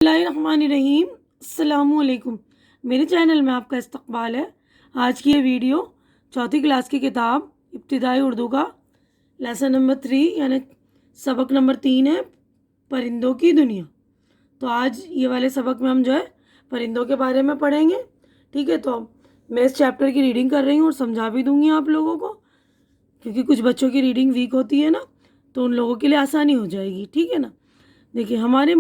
بسم اللہ الرحمن الرحیم، السلام علیکم۔ میرے چینل میں آپ کا استقبال ہے۔ آج کی یہ ویڈیو چوتھی کلاس کی کتاب ابتدائی اردو کا لیسن نمبر 3 یعنی سبق نمبر 3 ہے، پرندوں کی دنیا۔ تو آج یہ والے سبق میں ہم پرندوں کے بارے میں پڑھیں گے، ٹھیک ہے۔ تو میں اس چیپٹر کی ریڈنگ کر رہی ہوں اور سمجھا بھی دوں گی آپ لوگوں کو، کیونکہ کچھ بچوں کی ریڈنگ ویک ہوتی ہے نا، تو ان لوگوں کے لیے آسانی ہو جائے گی، ٹھیک ہے نا۔ دیکھیے، ہمارے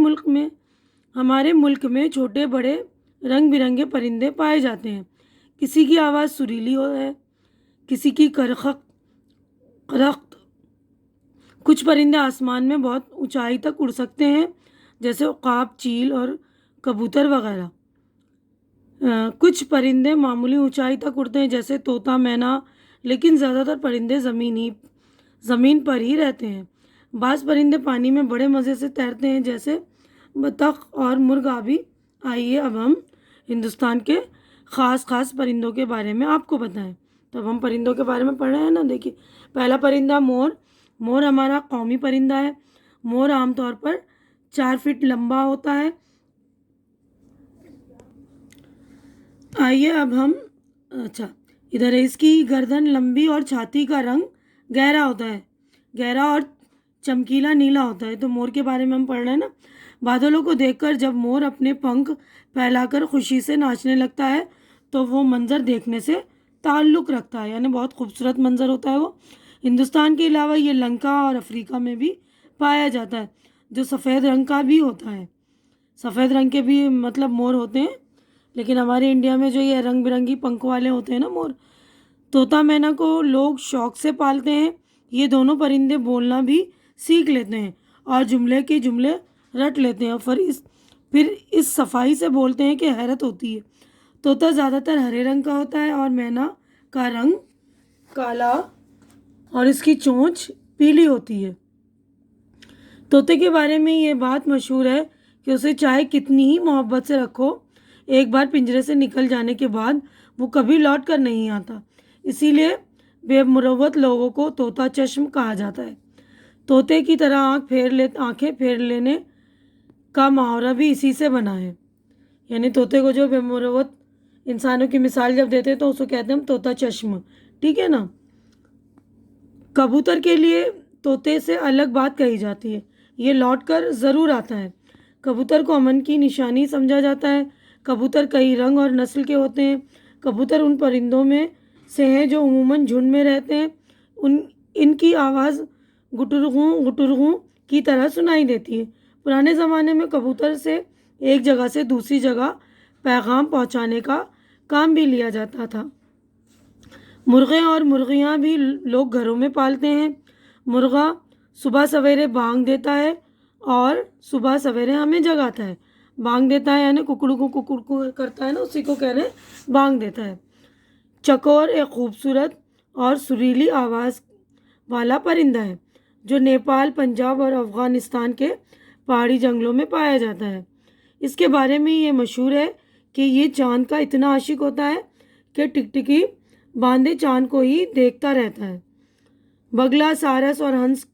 ملک میں چھوٹے بڑے رنگ برنگے پرندے پائے جاتے ہیں۔ کسی کی آواز سریلی ہے، کسی کی کرخت۔ کچھ پرندے آسمان میں بہت اونچائی تک اڑ سکتے ہیں، جیسے عقاب، چیل اور کبوتر وغیرہ۔ کچھ پرندے معمولی اونچائی تک اڑتے ہیں، جیسے طوطا، مینا، لیکن زیادہ تر پرندے زمین پر ہی رہتے ہیں۔ بعض پرندے پانی میں بڑے مزے سے تیرتے ہیں، جیسے بطخ اور مرغ آبی۔ آئیے اب ہم ہندوستان کے خاص پرندوں کے بارے میں آپ کو بتائیں۔ تو اب ہم پرندوں کے بارے میں پڑھ رہے ہیں نا۔ دیکھیے، پہلا پرندہ مور ہمارا قومی پرندہ ہے۔ مور عام طور پر 4 فٹ لمبا ہوتا ہے۔ آئیے اب ہم ادھر ہے، اس کی گردن لمبی اور چھاتی کا رنگ گہرا ہوتا ہے، گہرا اور چمکیلا نیلا ہوتا ہے۔ تو مور کے بارے میں ہم پڑھ رہے ہیں نا۔ بادلوں کو دیکھ کر جب مور اپنے پنکھ پھیلا کر خوشی سے ناچنے لگتا ہے تو وہ منظر دیکھنے سے تعلق رکھتا ہے، یعنی بہت خوبصورت منظر ہوتا ہے وہ۔ ہندوستان کے علاوہ یہ لنکا اور افریقہ میں بھی پایا جاتا ہے، جو سفید رنگ کا بھی ہوتا ہے۔ سفید رنگ کے بھی مور ہوتے ہیں، لیکن ہمارے انڈیا میں جو یہ رنگ برنگی پنکھ والے ہوتے ہیں نا مور۔ طوطا مینا کو لوگ شوق سے پالتے ہیں۔ یہ دونوں پرندے بولنا بھی سیکھ لیتے ہیں اور جملے رٹ لیتے ہیں، اور پھر اس صفائی سے بولتے ہیں کہ حیرت ہوتی ہے۔ طوطا زیادہ تر ہرے رنگ کا ہوتا ہے اور مینا کا رنگ کالا اور اس کی چونچ پیلی ہوتی ہے۔ طوطے کے بارے میں یہ بات مشہور ہے کہ اسے چاہے کتنی ہی محبت سے رکھو، ایک بار پنجرے سے نکل جانے کے بعد وہ کبھی لوٹ کر نہیں آتا۔ اسی لیے بے مروت لوگوں کو طوطا چشم کہا جاتا ہے۔ طوطے کی طرح آنکھیں پھیر لینے کا محاورہ بھی اسی سے بنا ہے، یعنی طوطے کو جو بے مروت انسانوں کی مثال جب دیتے تو اس کو کہتے ہیں ہم طوطا چشم، ٹھیک ہے نا۔ کبوتر کے لیے طوطے سے الگ بات کہی جاتی ہے، یہ لوٹ کر ضرور آتا ہے۔ کبوتر کو امن کی نشانی سمجھا جاتا ہے۔ کبوتر کئی رنگ اور نسل کے ہوتے ہیں۔ کبوتر ان پرندوں میں سے ہیں جو عموماً جھنڈ میں رہتے ہیں۔ ان کی آواز گٹرغوں کی طرح سنائی دیتی ہے۔ پرانے زمانے میں کبوتر سے ایک جگہ سے دوسری جگہ پیغام پہنچانے کا کام بھی لیا جاتا تھا۔ مرغے اور مرغیاں بھی لوگ گھروں میں پالتے ہیں۔ مرغا صبح سویرے بانگ دیتا ہے اور صبح سویرے ہمیں جگاتا ہے۔ بانگ دیتا ہے یعنی ککڑو کرتا ہے نا، اسی کو کہہ رہے ہیں بانگ دیتا ہے۔ چکور ایک خوبصورت اور سریلی آواز والا پرندہ ہے جو نیپال، پنجاب اور افغانستان کے پہاڑی جنگلوں میں پایا جاتا ہے۔ اس کے بارے میں یہ مشہور ہے کہ یہ چاند کا اتنا عاشق ہوتا ہے کہ ٹکٹکی باندھے چاند کو ہی دیکھتا رہتا ہے۔ بگلا، سارس اور ہنس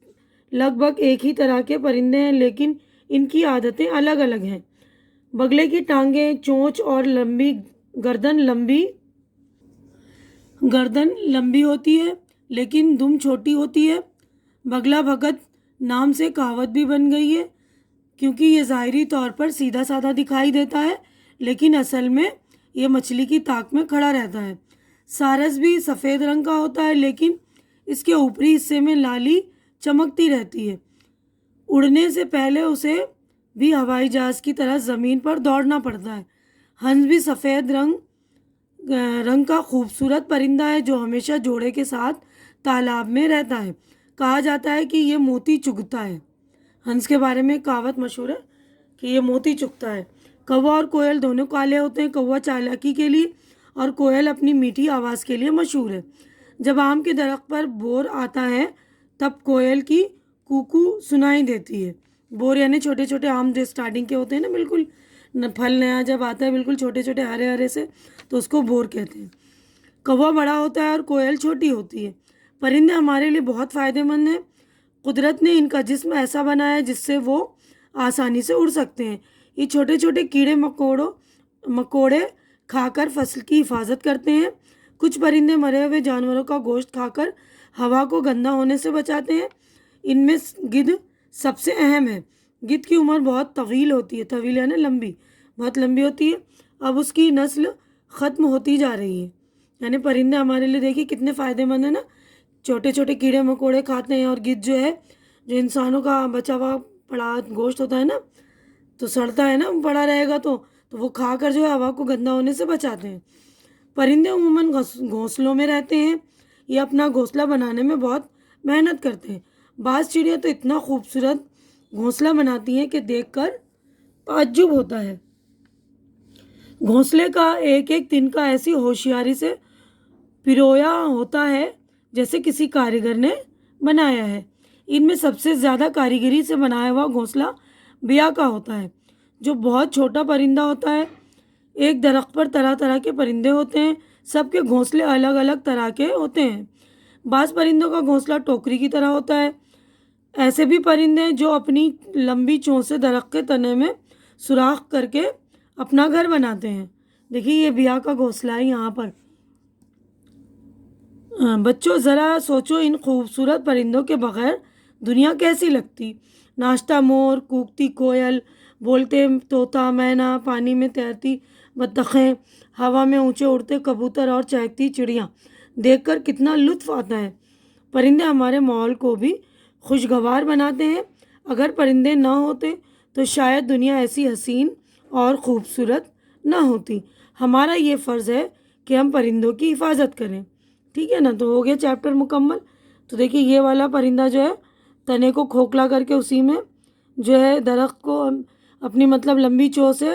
لگ بھگ ایک ہی طرح کے پرندے ہیں، لیکن ان کی عادتیں الگ الگ ہیں۔ بگلے کی ٹانگیں، چونچ اور گردن لمبی ہوتی ہے، لیکن دم چھوٹی ہوتی ہے۔ بگلا بھگت نام سے کہاوت بھی بن گئی ہے، کیونکہ یہ ظاہری طور پر سیدھا سادہ دکھائی دیتا ہے، لیکن اصل میں یہ مچھلی کی تاک میں کھڑا رہتا ہے۔ سارس بھی سفید رنگ کا ہوتا ہے، لیکن اس کے اوپری حصے میں لالی چمکتی رہتی ہے۔ اڑنے سے پہلے اسے بھی ہوائی جہاز کی طرح زمین پر دوڑنا پڑتا ہے۔ ہنس بھی سفید رنگ کا خوبصورت پرندہ ہے جو ہمیشہ جوڑے کے ساتھ تالاب میں رہتا ہے۔ کہا جاتا ہے کہ یہ موتی چگتا ہے۔ ہنس کے بارے میں کہاوت مشہور ہے کہ یہ موتی چگتا ہے۔ کوا اور کوئل دونوں کالے ہوتے ہیں۔ کوا چالاکی کے لیے اور کوئل اپنی میٹھی آواز کے لیے مشہور ہے۔ جب آم کے درخت پر بور آتا ہے تب کوئل کی کوکو سنائی دیتی ہے۔ بور یعنی چھوٹے چھوٹے آم جو سٹارٹنگ کے ہوتے ہیں نا، بالکل پھل نیا جب آتا ہے بالکل چھوٹے چھوٹے ہرے ہرے سے، تو اس کو بور کہتے ہیں۔ کوا بڑا ہوتا ہے اور کوئل چھوٹی ہوتی ہے۔ پرندے ہمارے لیے بہت فائدہ مند ہیں۔ قدرت نے ان کا جسم ایسا بنایا ہے جس سے وہ آسانی سے اڑ سکتے ہیں۔ یہ چھوٹے چھوٹے کیڑے مکوڑے کھا کر فصل کی حفاظت کرتے ہیں۔ کچھ پرندے مرے ہوئے جانوروں کا گوشت کھا کر ہوا کو گندا ہونے سے بچاتے ہیں۔ ان میں گدھ سب سے اہم ہے۔ گدھ کی عمر بہت طویل ہوتی ہے، طویل یعنی لمبی، بہت لمبی ہوتی ہے۔ اب اس کی نسل ختم ہوتی جا رہی ہے۔ یعنی پرندے ہمارے لیے دیکھیے کتنے فائدے مند ہیں نا، چھوٹے چھوٹے کیڑے مکوڑے کھاتے ہیں، اور گدھ جو ہے جو انسانوں کا بچا ہوا پڑا گوشت ہوتا ہے نا، تو سڑتا ہے نا، پڑا رہے گا تو وہ کھا کر جو ہے ہوا کو گندا ہونے سے بچاتے ہیں۔ پرندے عموماً گھونسلوں میں رہتے ہیں۔ یہ اپنا گھونسلہ بنانے میں بہت محنت کرتے ہیں۔ بعض چڑیاں تو اتنا خوبصورت گھونسلہ بناتی ہیں کہ دیکھ کر تعجب ہوتا ہے۔ گھونسلے کا ایک ایک تنکا ایسی ہوشیاری سے پرویا ہوتا ہے جیسے کسی کاریگر نے بنایا ہے۔ ان میں سب سے زیادہ کاریگری سے بنایا ہوا گھونسلہ بیا کا ہوتا ہے، جو بہت چھوٹا پرندہ ہوتا ہے۔ ایک درخت پر طرح طرح کے پرندے ہوتے ہیں، سب کے گھونسلے الگ الگ طرح کے ہوتے ہیں۔ بعض پرندوں کا گھونسلہ ٹوکری کی طرح ہوتا ہے۔ ایسے بھی پرندے ہیں جو اپنی لمبی چونچ سے درخت کے تنے میں سوراخ کر کے اپنا گھر بناتے ہیں۔ دیکھیے یہ بیا کا گھونسلہ ہے یہاں پر۔ بچوں ذرا سوچو، ان خوبصورت پرندوں کے بغیر دنیا کیسی لگتی؟ ناشتہ مور، کوکتی کوئل، بولتے طوطا، مینا، پانی میں تیرتی بطخیں، ہوا میں اونچے اڑتے کبوتر اور چہکتی چڑیاں دیکھ کر کتنا لطف آتا ہے۔ پرندے ہمارے ماحول کو بھی خوشگوار بناتے ہیں۔ اگر پرندے نہ ہوتے تو شاید دنیا ایسی حسین اور خوبصورت نہ ہوتی۔ ہمارا یہ فرض ہے کہ ہم پرندوں کی حفاظت کریں۔ ٹھیک ہے نا، تو ہو گیا چیپٹر مکمل۔ تو دیکھیے یہ والا پرندہ جو ہے تنے کو کھوکھلا کر کے اسی میں جو ہے درخت کو اپنی مطلب لمبی چونچ سے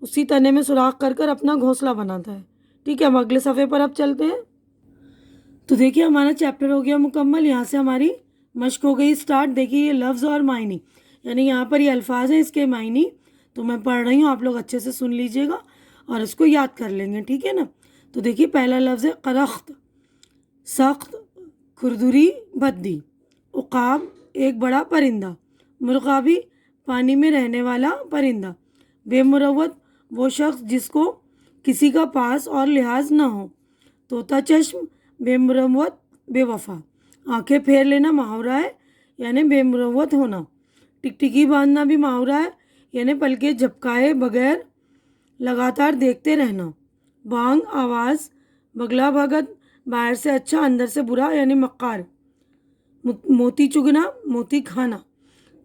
اسی تنے میں سوراخ کر کر اپنا گھونسلہ بناتا ہے۔ ٹھیک ہے، ہم اگلے صفحے پر اب چلتے ہیں۔ تو دیکھیے ہمارا چیپٹر ہو گیا مکمل، یہاں سے ہماری مشق ہو گئی اسٹارٹ۔ دیکھیے یہ لفظ اور معنی، یعنی یہاں پر یہ الفاظ ہیں، اس کے معنی تو میں پڑھ رہی ہوں، آپ لوگ اچھے سے سن لیجئے گا اور اس کو یاد کر لیں گے۔ ٹھیک ہے نا، تو دیکھیے پہلا لفظ ہے قرخت، سخت، کھردری، بدی۔ عقاب ایک بڑا پرندہ۔ مرغابی پانی میں رہنے والا پرندہ۔ بے مروت وہ شخص جس کو کسی کا پاس اور لحاظ نہ ہو۔ طوطا چشم بے مروت بے وفا۔ آنکھیں پھیر لینا محاورہ ہے، یعنی بے مروت ہونا۔ ٹکٹکی باندھنا بھی محاورہ ہے، یعنی پلکیں جھپکائے بغیر لگاتار دیکھتے رہنا۔ بانگ آواز، بگلا بھگت باہر سے اچھا اندر سے برا، یعنی مکار۔ موتی چگنا موتی کھانا۔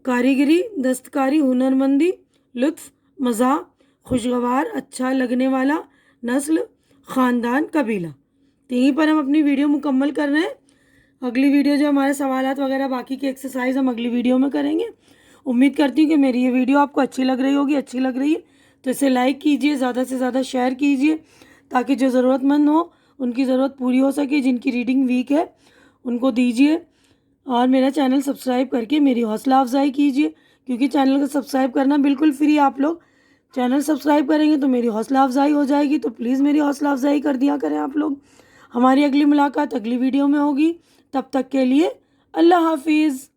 کاریگری دستکاری، ہنرمندی، لطف، مزاح، خوشگوار، اچھا لگنے والا، نسل، خاندان، قبیلہ۔ تو یہیں پر ہم اپنی ویڈیو مکمل کر رہے ہیں۔ اگلی ویڈیو جو ہمارے سوالات وغیرہ باقی کی ایکسرسائز ہم اگلی ویڈیو میں کریں گے۔ امید کرتی ہوں کہ میری یہ ویڈیو آپ کو اچھی لگ رہی ہوگی۔ اچھی لگ رہی ہے تو اسے لائک کیجئے، زیادہ سے زیادہ شیئر کیجئے، تاکہ جو ضرورت مند ہو ان کی ضرورت پوری ہو سکے، جن کی ریڈنگ ویک ہے ان کو دیجئے، اور میرا چینل سبسکرائب کر کے میری حوصلہ افزائی کیجئے، کیونکہ چینل کو سبسکرائب کرنا بالکل فری۔ آپ لوگ چینل سبسکرائب کریں گے تو میری حوصلہ افزائی ہو جائے گی، تو پلیز میری حوصلہ افزائی کر دیا کریں آپ لوگ۔ ہماری اگلی ملاقات اگلی ویڈیو میں ہوگی، تب تک کے لیے اللہ حافظ۔